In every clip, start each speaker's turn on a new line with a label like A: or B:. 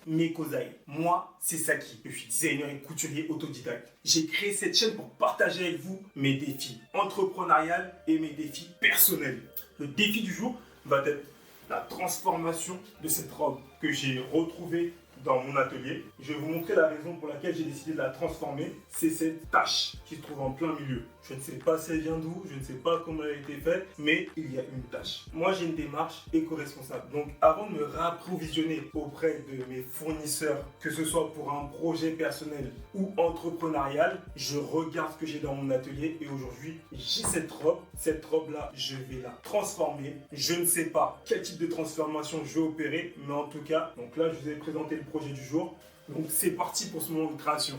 A: Mekozai. Moi, c'est Saki. Je suis designer et couturier autodidacte. J'ai créé cette chaîne pour partager avec vous mes défis entrepreneuriaux et mes défis personnels. Le défi du jour va être la transformation de cette robe que j'ai retrouvée dans mon atelier. Je vais vous montrer la raison pour laquelle j'ai décidé de la transformer. C'est cette tache qui se trouve en plein milieu. Je ne sais pas si elle vient d'où, je ne sais pas comment elle a été faite, mais il y a une tache. Moi, j'ai une démarche éco-responsable. Donc, avant de me réapprovisionner auprès de mes fournisseurs, que ce soit pour un projet personnel ou entrepreneurial, je regarde ce que j'ai dans mon atelier et aujourd'hui, j'ai cette robe. Cette robe-là, je vais la transformer. Je ne sais pas quel type de transformation je vais opérer, mais en tout cas, donc là, je vous ai présenté le projet du jour. Donc, c'est parti pour ce moment de création.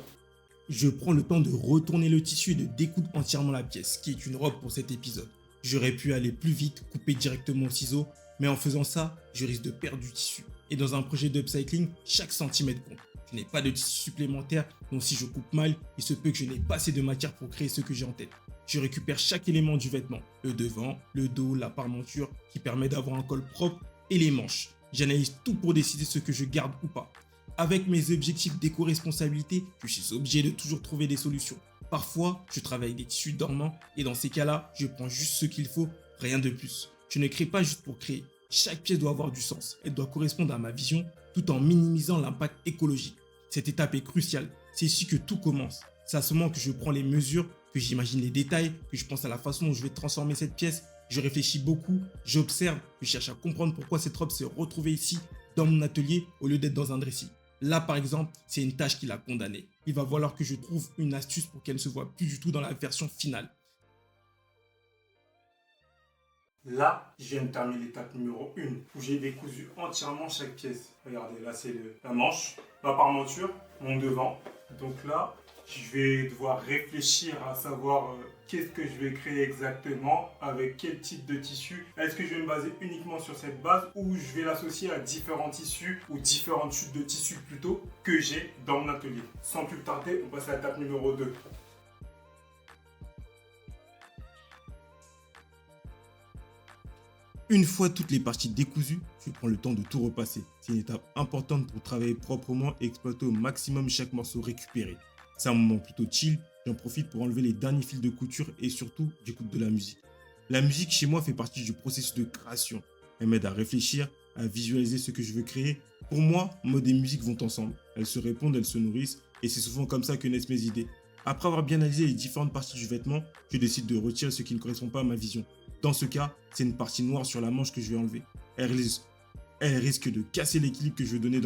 B: Je prends le temps de retourner le tissu et de découdre entièrement la pièce, qui est une robe pour cet épisode. J'aurais pu aller plus vite, couper directement au ciseau, mais en faisant ça, je risque de perdre du tissu. Et dans un projet d'upcycling, chaque centimètre compte. Je n'ai pas de tissu supplémentaire, donc si je coupe mal, il se peut que je n'ai pas assez de matière pour créer ce que j'ai en tête. Je récupère chaque élément du vêtement, le devant, le dos, la parmenture, qui permet d'avoir un col propre, et les manches. J'analyse tout pour décider ce que je garde ou pas. Avec mes objectifs d'éco-responsabilité, je suis obligé de toujours trouver des solutions. Parfois, je travaille avec des tissus dormants et dans ces cas-là, je prends juste ce qu'il faut, rien de plus. Je ne crée pas juste pour créer. Chaque pièce doit avoir du sens. Elle doit correspondre à ma vision tout en minimisant l'impact écologique. Cette étape est cruciale. C'est ici que tout commence. C'est à ce moment que je prends les mesures, que j'imagine les détails, que je pense à la façon dont je vais transformer cette pièce. Je réfléchis beaucoup, j'observe, je cherche à comprendre pourquoi cette robe s'est retrouvée ici, dans mon atelier, au lieu d'être dans un dressing. Là, par exemple, c'est une tâche qui l'a condamnée. Il va falloir que je trouve une astuce pour qu'elle ne se voit plus du tout dans la version finale.
A: Là, je viens de terminer l'étape numéro 1, où j'ai décousu entièrement chaque pièce. Regardez, là c'est la manche, ma parmenture, mon devant. Donc là, je vais devoir réfléchir à savoir qu'est-ce que je vais créer exactement, avec quel type de tissu. Est-ce que je vais me baser uniquement sur cette base ou je vais l'associer à différents tissus ou différentes chutes de tissus plutôt que j'ai dans mon atelier. Sans plus tarder, on passe à l'étape numéro 2.
B: Une fois toutes les parties décousues, je prends le temps de tout repasser. C'est une étape importante pour travailler proprement et exploiter au maximum chaque morceau récupéré. C'est un moment plutôt chill, j'en profite pour enlever les derniers fils de couture et surtout, j'écoute de la musique. La musique chez moi fait partie du processus de création. Elle m'aide à réfléchir, à visualiser ce que je veux créer. Pour moi, mode et musique vont ensemble. Elles se répondent, elles se nourrissent et c'est souvent comme ça que naissent mes idées. Après avoir bien analysé les différentes parties du vêtement, je décide de retirer ce qui ne correspond pas à ma vision. Dans ce cas, c'est une partie noire sur la manche que je vais enlever. Elle risque de casser l'équilibre que je veux donner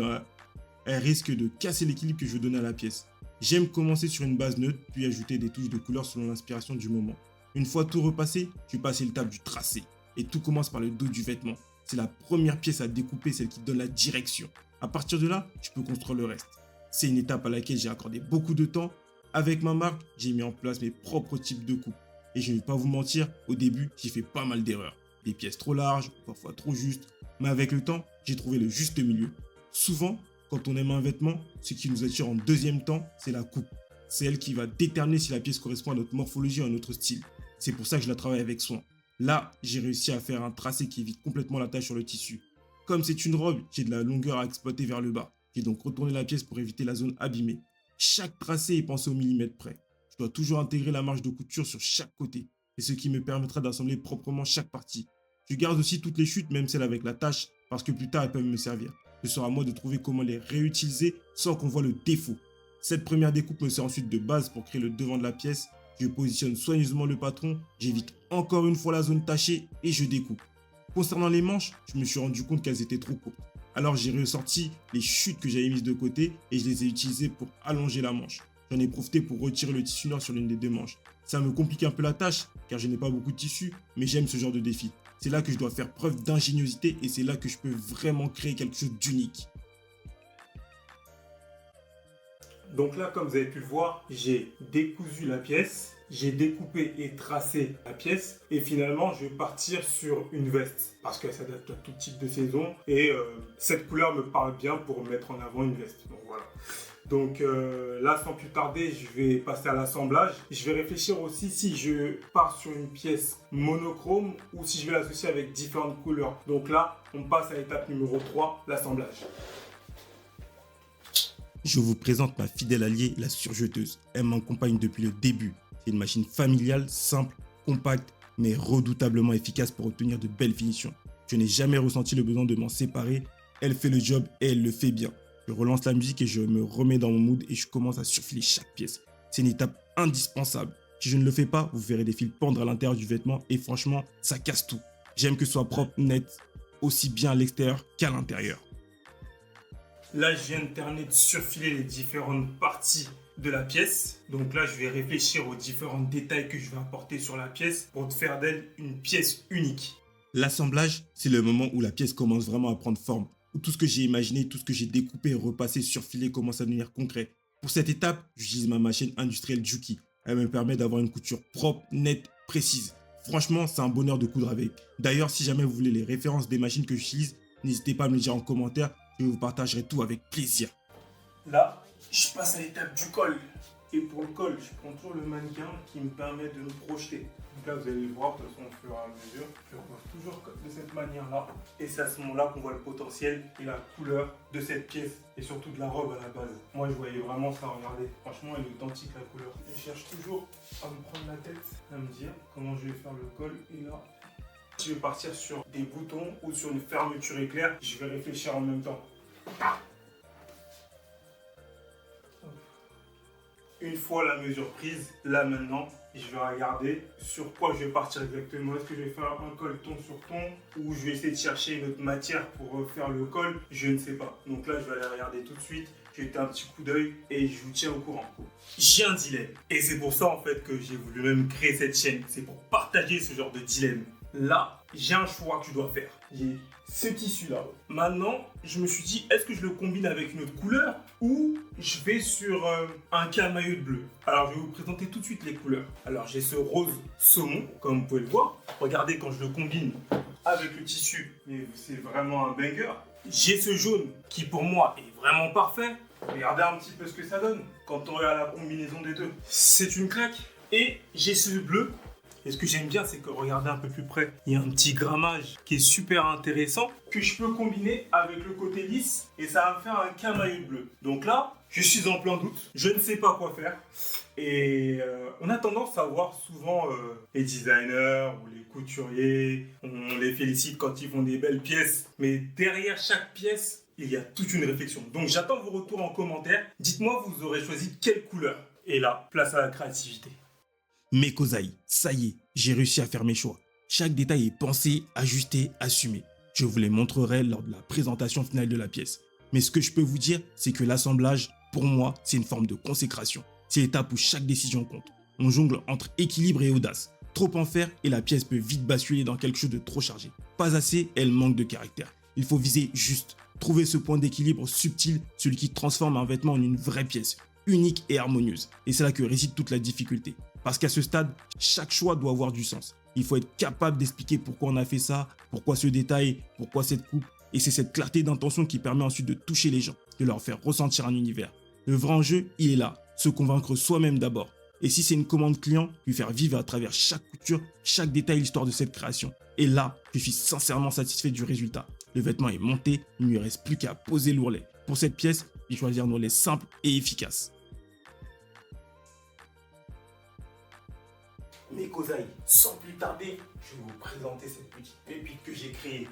B: à la pièce. J'aime commencer sur une base neutre, puis ajouter des touches de couleur selon l'inspiration du moment. Une fois tout repassé, je passe l'étape du tracé. Et tout commence par le dos du vêtement. C'est la première pièce à découper, celle qui donne la direction. À partir de là, je peux construire le reste. C'est une étape à laquelle j'ai accordé beaucoup de temps. Avec ma marque, j'ai mis en place mes propres types de coupes. Et je ne vais pas vous mentir, au début, j'ai fait pas mal d'erreurs. Des pièces trop larges, parfois trop justes. Mais avec le temps, j'ai trouvé le juste milieu. Souvent, quand on aime un vêtement, ce qui nous attire en deuxième temps, c'est la coupe. C'est elle qui va déterminer si la pièce correspond à notre morphologie ou à notre style. C'est pour ça que je la travaille avec soin. Là, j'ai réussi à faire un tracé qui évite complètement la tache sur le tissu. Comme c'est une robe, j'ai de la longueur à exploiter vers le bas. J'ai donc retourné la pièce pour éviter la zone abîmée. Chaque tracé est pensé au millimètre près. Je dois toujours intégrer la marge de couture sur chaque côté. C'est ce qui me permettra d'assembler proprement chaque partie. Je garde aussi toutes les chutes, même celles avec la tache, parce que plus tard elles peuvent me servir. Ce sera à moi de trouver comment les réutiliser sans qu'on voit le défaut. Cette première découpe me sert ensuite de base pour créer le devant de la pièce. Je positionne soigneusement le patron, j'évite encore une fois la zone tachée et je découpe. Concernant les manches, je me suis rendu compte qu'elles étaient trop courtes. Alors j'ai ressorti les chutes que j'avais mises de côté et je les ai utilisées pour allonger la manche. J'en ai profité pour retirer le tissu noir sur l'une des deux manches. Ça me complique un peu la tâche car je n'ai pas beaucoup de tissu, mais j'aime ce genre de défi. C'est là que je dois faire preuve d'ingéniosité et c'est là que je peux vraiment créer quelque chose d'unique.
A: Donc là, comme vous avez pu le voir, j'ai décousu la pièce, j'ai découpé et tracé la pièce et finalement, je vais partir sur une veste parce qu'elle s'adapte à tout type de saison et cette couleur me parle bien pour mettre en avant une veste. Donc voilà. Donc là, sans plus tarder, je vais passer à l'assemblage. Je vais réfléchir aussi si je pars sur une pièce monochrome ou si je vais l'associer avec différentes couleurs. Donc là, on passe à l'étape numéro 3, l'assemblage.
B: Je vous présente ma fidèle alliée, la surjeteuse. Elle m'accompagne depuis le début. C'est une machine familiale, simple, compacte, mais redoutablement efficace pour obtenir de belles finitions. Je n'ai jamais ressenti le besoin de m'en séparer. Elle fait le job et elle le fait bien. Je relance la musique et je me remets dans mon mood et je commence à surfiler chaque pièce. C'est une étape indispensable. Si je ne le fais pas, vous verrez des fils pendre à l'intérieur du vêtement et franchement, ça casse tout. J'aime que ce soit propre, net, aussi bien à l'extérieur qu'à l'intérieur.
A: Là, je viens de terminer de surfiler les différentes parties de la pièce. Donc là, je vais réfléchir aux différents détails que je vais apporter sur la pièce pour te faire d'elle une pièce unique.
B: L'assemblage, c'est le moment où la pièce commence vraiment à prendre forme, où tout ce que j'ai imaginé, tout ce que j'ai découpé, repassé, surfilé commence à devenir concret. Pour cette étape, j'utilise ma machine industrielle Juki. Elle me permet d'avoir une couture propre, nette, précise. Franchement, c'est un bonheur de coudre avec. D'ailleurs, si jamais vous voulez les références des machines que j'utilise, n'hésitez pas à me le dire en commentaire, je vous partagerai tout avec plaisir.
A: Là, je passe à l'étape du col. Et pour le col, je prends toujours le mannequin qui me permet de me projeter. Donc là, vous allez le voir de toute façon au fur et à mesure. Je recoiffe toujours de cette manière-là. Et c'est à ce moment-là qu'on voit le potentiel et la couleur de cette pièce. Et surtout de la robe à la base. Moi, je voyais vraiment ça, regardez. Franchement, elle est identique la couleur. Je cherche toujours à me prendre la tête, à me dire comment je vais faire le col. Et là, je vais partir sur des boutons ou sur une fermeture éclair. Je vais réfléchir en même temps. Une fois la mesure prise, là maintenant, je vais regarder sur quoi je vais partir exactement. Est-ce que je vais faire un col ton sur ton ou je vais essayer de chercher une autre matière pour faire le col? Je ne sais pas. Donc là, je vais aller regarder tout de suite. Je vais jeter un petit coup d'œil et je vous tiens au courant. J'ai un dilemme. Et c'est pour ça en fait que j'ai voulu même créer cette chaîne. C'est pour partager ce genre de dilemme. Là, j'ai un choix que je dois faire. J'ai ce tissu-là. Maintenant, je me suis dit, est-ce que je le combine avec une autre couleur ou je vais sur un camailleux de bleu? Alors, je vais vous présenter tout de suite les couleurs. Alors, j'ai ce rose saumon, comme vous pouvez le voir. Regardez quand je le combine avec le tissu, mais c'est vraiment un banger. J'ai ce jaune qui, pour moi, est vraiment parfait. Regardez un petit peu ce que ça donne quand on regarde la combinaison des deux. C'est une claque. Et j'ai ce bleu. Et ce que j'aime bien, c'est que regardez un peu plus près, il y a un petit grammage qui est super intéressant que je peux combiner avec le côté lisse et ça va me faire un camailleux bleu. Donc là, je suis en plein doute, je ne sais pas quoi faire. Et on a tendance à voir souvent les designers ou les couturiers, on les félicite quand ils font des belles pièces, mais derrière chaque pièce, il y a toute une réflexion. Donc j'attends vos retours en commentaire. Dites-moi, vous aurez choisi quelle couleur? Et là, place à la créativité.
B: Mais Kozai, ça y est, j'ai réussi à faire mes choix. Chaque détail est pensé, ajusté, assumé. Je vous les montrerai lors de la présentation finale de la pièce. Mais ce que je peux vous dire, c'est que l'assemblage, pour moi, c'est une forme de consécration. C'est l'étape où chaque décision compte. On jongle entre équilibre et audace. Trop en faire et la pièce peut vite basculer dans quelque chose de trop chargé. Pas assez, elle manque de caractère. Il faut viser juste. Trouver ce point d'équilibre subtil, celui qui transforme un vêtement en une vraie pièce, unique et harmonieuse. Et c'est là que réside toute la difficulté. Parce qu'à ce stade, chaque choix doit avoir du sens. Il faut être capable d'expliquer pourquoi on a fait ça, pourquoi ce détail, pourquoi cette coupe. Et c'est cette clarté d'intention qui permet ensuite de toucher les gens, de leur faire ressentir un univers. Le vrai enjeu, il est là, se convaincre soi-même d'abord. Et si c'est une commande client, lui faire vivre à travers chaque couture, chaque détail l'histoire de cette création. Et là, je suis sincèrement satisfait du résultat. Le vêtement est monté, il ne lui reste plus qu'à poser l'ourlet. Pour cette pièce, je vais choisir un ourlet simple et efficace.
A: Mais Kozai, sans plus tarder, je vais vous présenter cette petite pépite que j'ai créée.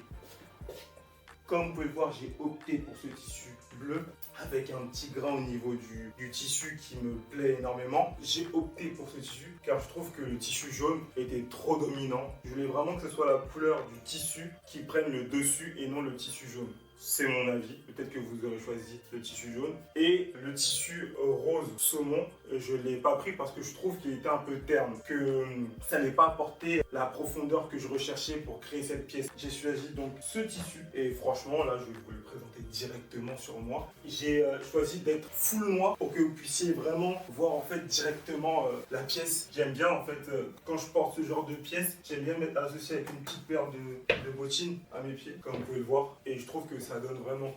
A: Comme vous pouvez le voir, j'ai opté pour ce tissu bleu avec un petit grain au niveau du tissu qui me plaît énormément. J'ai opté pour ce tissu car je trouve que le tissu jaune était trop dominant. Je voulais vraiment que ce soit la couleur du tissu qui prenne le dessus et non le tissu jaune. C'est mon avis, peut-être que vous aurez choisi le tissu jaune. Et le tissu rose saumon, je ne l'ai pas pris parce que je trouve qu'il était un peu terne, que ça n'ait pas apporté la profondeur que je recherchais pour créer cette pièce. J'ai choisi donc ce tissu et franchement là je vais vous le présenter directement sur moi. J'ai choisi d'être full noir pour que vous puissiez vraiment voir en fait directement la pièce. J'aime bien en fait quand je porte ce genre de pièce, j'aime bien mettre associé avec une petite paire de bottines à mes pieds comme vous pouvez le voir et je trouve que ça donne vraiment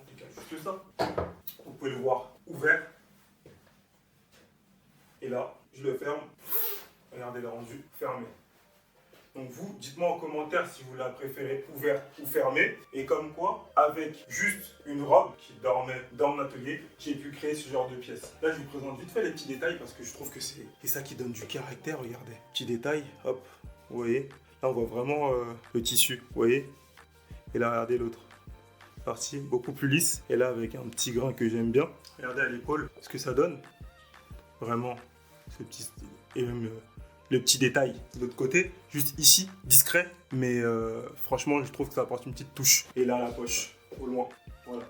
A: juste ça. Vous pouvez le voir ouvert et là je le ferme. Regardez le rendu fermé. Donc vous, dites-moi en commentaire si vous la préférez ouverte ou fermée. Et comme quoi, avec juste une robe qui dormait dans mon atelier, j'ai pu créer ce genre de pièces. Là, je vous présente vite fait les petits détails parce que je trouve que c'est ça qui donne du caractère, regardez. Petits détails, hop, vous voyez. Là, on voit vraiment le tissu, vous voyez. Et là, regardez l'autre partie, beaucoup plus lisse. Et là, avec un petit grain que j'aime bien. Regardez à l'épaule ce que ça donne. Vraiment, ce petit style. Et même le petit détail de l'autre côté, juste ici, discret. Mais franchement, je trouve que ça apporte une petite touche. Et là, la poche, au loin. Voilà.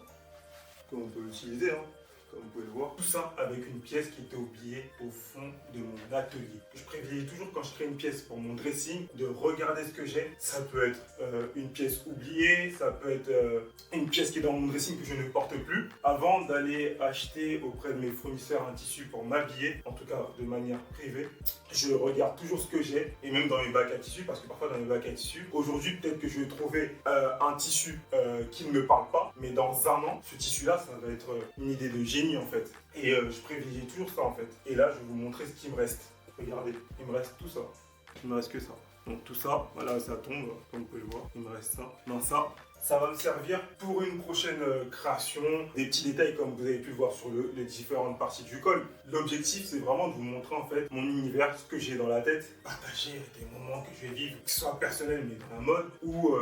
A: Comme on peut l'utiliser, hein. Comme vous pouvez le voir, tout ça avec une pièce qui était oubliée au fond de mon atelier. Je privilégie toujours quand je crée une pièce pour mon dressing de regarder ce que j'ai. Ça peut être une pièce oubliée, ça peut être une pièce qui est dans mon dressing que je ne porte plus. Avant d'aller acheter auprès de mes fournisseurs un tissu pour m'habiller, en tout cas de manière privée, je regarde toujours ce que j'ai et même dans mes bacs à tissu parce que parfois dans mes bacs à tissu, aujourd'hui peut-être que je vais trouver un tissu qui ne me parle pas, mais dans un an, ce tissu-là, ça va être une idée de génie en fait. Et je privilégie toujours ça en fait. Et là, je vais vous montrer ce qui me reste. Regardez, il me reste tout ça. Il me reste que ça. Donc tout ça, voilà, ça tombe, comme vous pouvez le voir. Il me reste ça. Non, ça va me servir pour une prochaine création. Des petits détails comme vous avez pu le voir sur les différentes parties du col. L'objectif, c'est vraiment de vous montrer en fait mon univers, ce que j'ai dans la tête. Partager des moments que je vais vivre, que ce soit personnel mais dans la mode ou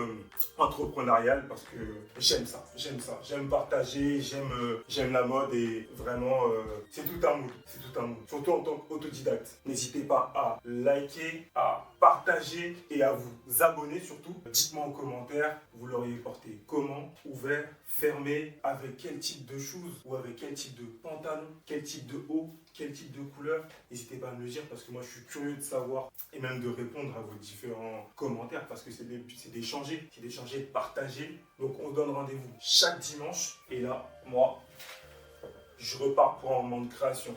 A: entrepreneurial parce que j'aime ça. J'aime partager, j'aime la mode et vraiment, c'est tout un mood. C'est tout un mood. Surtout en tant qu'autodidacte. N'hésitez pas à liker, à partager et à vous abonner surtout. Dites-moi en commentaire, vous l'auriez porté comment, ouvert, fermé, avec quel type de shoes ou avec quel type de pantalon, quel type de haut, quel type de couleur. N'hésitez pas à me le dire parce que moi je suis curieux de savoir et même de répondre à vos différents commentaires parce que c'est d'échanger, de partager. Donc on donne rendez-vous chaque dimanche et là, moi, je repars pour un moment de création.